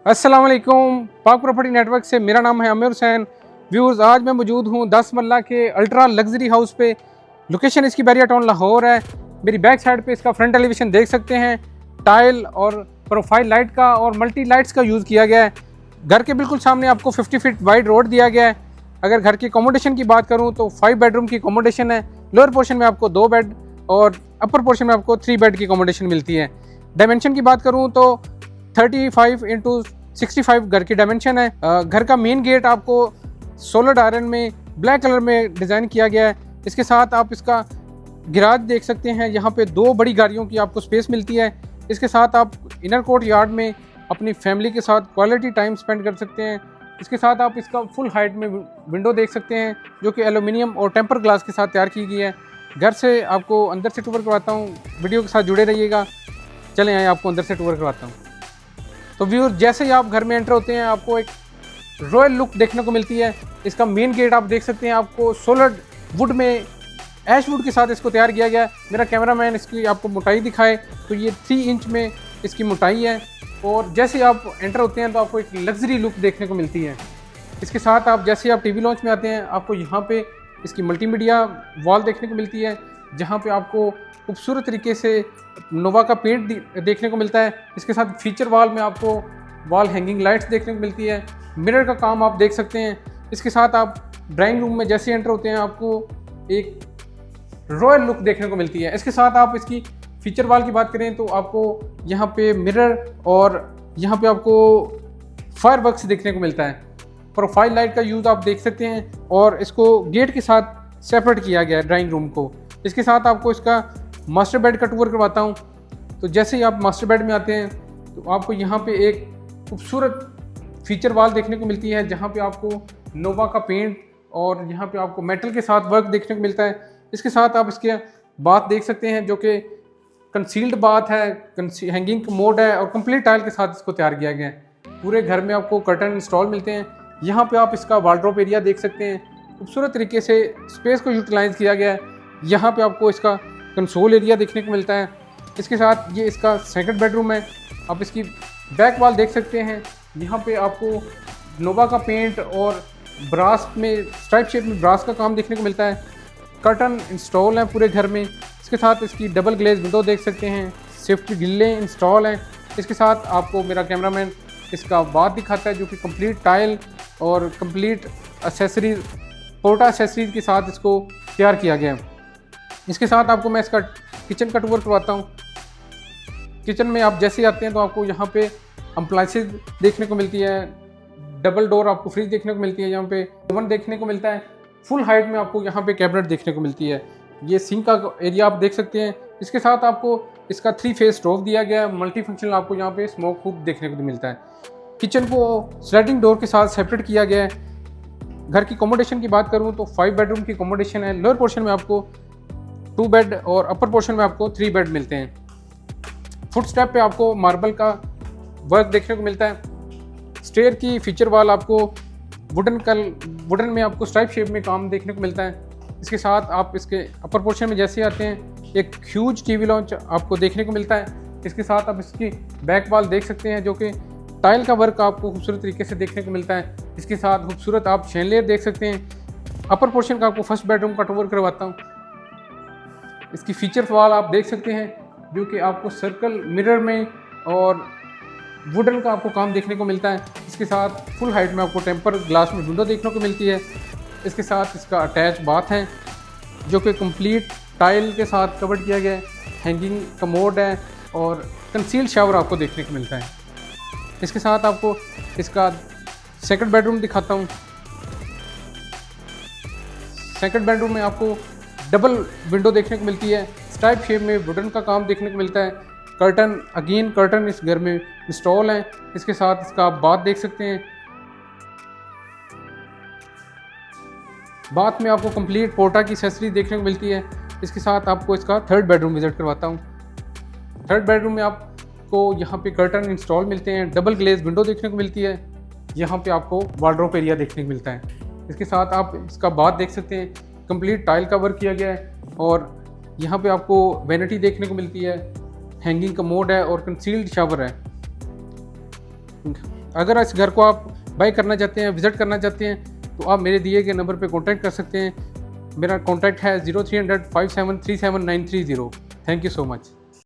अस्सलाम वालेकुम, पाक प्रॉपर्टी नेटवर्क से मेरा नाम है आमिर हुसैन। व्यूज़, आज मैं मौजूद हूँ 10 मरला के अल्ट्रा लग्जरी हाउस पे। लोकेशन इसकी बैरिया टाउन लाहौर है। मेरी बैक साइड पे इसका फ्रंट एलिवेशन देख सकते हैं। टाइल और प्रोफाइल लाइट का और मल्टी लाइट्स का यूज़ किया गया है। घर के बिल्कुल सामने आपको 50 फीट वाइड रोड दिया गया है। अगर घर की अकोमोडेशन की बात करूँ तो 5 बेडरूम की अकोमोडेशन है। लोअर पोर्शन में आपको 2 बेड और अपर पोर्शन में आपको 3 बेड की अकोमोडेशन मिलती है। डायमेंशन की बात करूँ तो 35x65 घर की डायमेंशन है। घर का मेन गेट आपको सोलिड आयरन में ब्लैक कलर में डिज़ाइन किया गया है। इसके साथ आप इसका गैराज देख सकते हैं। यहाँ पे 2 बड़ी गाड़ियों की आपको स्पेस मिलती है। इसके साथ आप इनर कोर्ट यार्ड में अपनी फैमिली के साथ क्वालिटी टाइम स्पेंड कर सकते हैं। इसके साथ आप इसका फुल हाइट में विंडो देख सकते हैं जो कि एल्यूमिनियम और टेम्पर ग्लास के साथ तैयार की गई है। घर से आपको अंदर से टूर करवाता हूँ, वीडियो के साथ जुड़े रहिएगा। चलें आए आपको अंदर से टूर करवाता हूँ। तो व्यूअर, जैसे ही आप घर में एंटर होते हैं आपको एक रॉयल लुक देखने को मिलती है। इसका मेन गेट आप देख सकते हैं, आपको सोलिड वुड में ऐश वुड के साथ इसको तैयार किया गया है। मेरा कैमरामैन इसकी आपको मोटाई दिखाए तो ये 3 इंच में इसकी मोटाई है। और जैसे ही आप एंटर होते हैं तो आपको एक लग्जरी लुक देखने को मिलती है। इसके साथ आप जैसे ही आप टीवी लॉन्च में आते हैं आपको यहाँ पे इसकी मल्टीमीडिया वॉल देखने को मिलती है, जहाँ पे आपको खूबसूरत तरीके से नोवा का पेंट देखने को मिलता है। इसके साथ फीचर वॉल में आपको वॉल हैंगिंग लाइट्स देखने को मिलती है। मिरर का काम आप देख सकते हैं। इसके साथ आप ड्राइंग रूम में जैसे एंटर होते हैं आपको एक रॉयल लुक देखने को मिलती है। इसके साथ आप इसकी फीचर वॉल की बात करें तो आपको यहाँ पे मिरर और यहाँ पे आपको फायर वर्क्स देखने को मिलता है। प्रोफाइल लाइट का यूज़ आप देख सकते हैं और इसको गेट के साथ सेपरेट किया गया है ड्राइंग रूम को। इसके साथ आपको इसका मास्टर बेड का टूर करवाता हूँ। तो जैसे ही आप मास्टर बेड में आते हैं तो आपको यहाँ पे एक खूबसूरत फीचर वॉल देखने को मिलती है, जहाँ पे आपको नोवा का पेंट और यहाँ पे आपको मेटल के साथ वर्क देखने को मिलता है। इसके साथ आप इसके बाथ देख सकते हैं जो कि कंसील्ड बाथ है, हैंगिंग मोड है और कंप्लीट टाइल के साथ इसको तैयार किया गया है। पूरे घर में आपको कर्टन इंस्टॉल मिलते हैं। यहाँ पे आप इसका वार्डरोब एरिया देख सकते हैं। खूबसूरत तरीके से स्पेस को यूटिलाइज किया गया है। यहाँ पे आपको इसका कंसोल एरिया देखने को मिलता है। इसके साथ ये इसका सेकंड बेडरूम है। आप इसकी बैक वॉल देख सकते हैं। यहाँ पे आपको नोवा का पेंट और ब्रास में स्ट्राइप शेप में ब्रास का काम देखने को मिलता है। कर्टन इंस्टॉल है पूरे घर में। इसके साथ इसकी डबल ग्लेज विंडो देख सकते हैं। सेफ्टी ग्रिलें इंस्टॉल हैं। इसके साथ आपको मेरा कैमरामैन इसका बाथ दिखाता है जो कि कंप्लीट टाइल और कंप्लीट एसेसरीज पोर्टा एसेसरीज के साथ इसको तैयार किया गया है। इसके साथ आपको मैं इसका किचन का टूर करवाता हूँ। किचन में आप जैसे आते हैं तो आपको यहाँ पे अप्लायंसेस देखने को मिलती है। डबल डोर आपको फ्रिज देखने को मिलती है। यहाँ पे ओवन देखने को मिलता है। फुल हाइट में आपको यहाँ पे कैबिनेट देखने को मिलती है। ये सिंक का एरिया आप देख सकते हैं। इसके साथ आपको इसका 3 फेज स्टोव दिया गया है। मल्टी फंक्शनल आपको यहाँ पे स्मोक हुड देखने को मिलता है। किचन को स्लाइडिंग डोर के साथ सेपरेट किया गया है। घर की अकोमोडेशन की बात करूँ तो 5 बेडरूम की अकोमोडेशन है। लोअर पोर्शन में आपको 2 बेड और अपर पोर्शन में आपको 3 बेड मिलते हैं। फुट स्टेप पे आपको मार्बल का वर्क देखने को मिलता है। स्टेयर की फीचर वॉल आपको वुडन में आपको स्ट्राइप शेप में काम देखने को मिलता है। इसके साथ आप इसके अपर पोर्शन में जैसे आते हैं एक ह्यूज टीवी लॉन्च आपको देखने को मिलता है। इसके साथ आप इसकी बैक वॉल देख सकते हैं जो कि टाइल का वर्क आपको खूबसूरत तरीके से देखने को मिलता है। इसके साथ खूबसूरत आप शैनलियर देख सकते हैं। अपर पोर्शन का आपको फर्स्ट बेडरूम का टूर करवाता हूँ। इसकी फीचर वॉल आप देख सकते हैं जो कि आपको सर्कल मिरर में और वुडन का आपको काम देखने को मिलता है। इसके साथ फुल हाइट में आपको टेम्पर ग्लास में विंडो देखने को मिलती है। इसके साथ इसका अटैच बाथ है जो कि कंप्लीट टाइल के साथ कवर किया गया है। हैंगिंग कमोड है और कंसील्ड शावर आपको देखने को मिलता है। इसके साथ आपको इसका सेकंड बेडरूम दिखाता हूँ। सेकंड बेडरूम में आपको डबल विंडो देखने को मिलती है। स्ट्राइप शेप में वुडन का काम देखने को मिलता है। कर्टन इस घर में इंस्टॉल है। इसके साथ इसका आप बाथ देख सकते हैं। बाथ में आपको कंप्लीट पोर्टा की एक्सेसरी देखने को मिलती है। इसके साथ आपको इसका थर्ड बेडरूम विजिट करवाता हूँ। थर्ड बेडरूम में आपको यहाँ पे कर्टन इंस्टॉल मिलते हैं। डबल ग्लेज विंडो देखने को मिलती है। यहाँ पे आपको वार्डरोब एरिया देखने को मिलता है। इसके साथ आप इसका बाथ देख सकते हैं। कंप्लीट टाइल का वर्क किया गया है और यहाँ पे आपको वैनिटी देखने को मिलती है। हैंगिंग कमोड है और कंसील्ड शावर है। अगर इस घर को आप बाय करना चाहते हैं, विज़िट करना चाहते हैं, तो आप मेरे दिए गए नंबर पे कॉन्टैक्ट कर सकते हैं। मेरा कॉन्टैक्ट है 0300 5737 930। Thank you so much.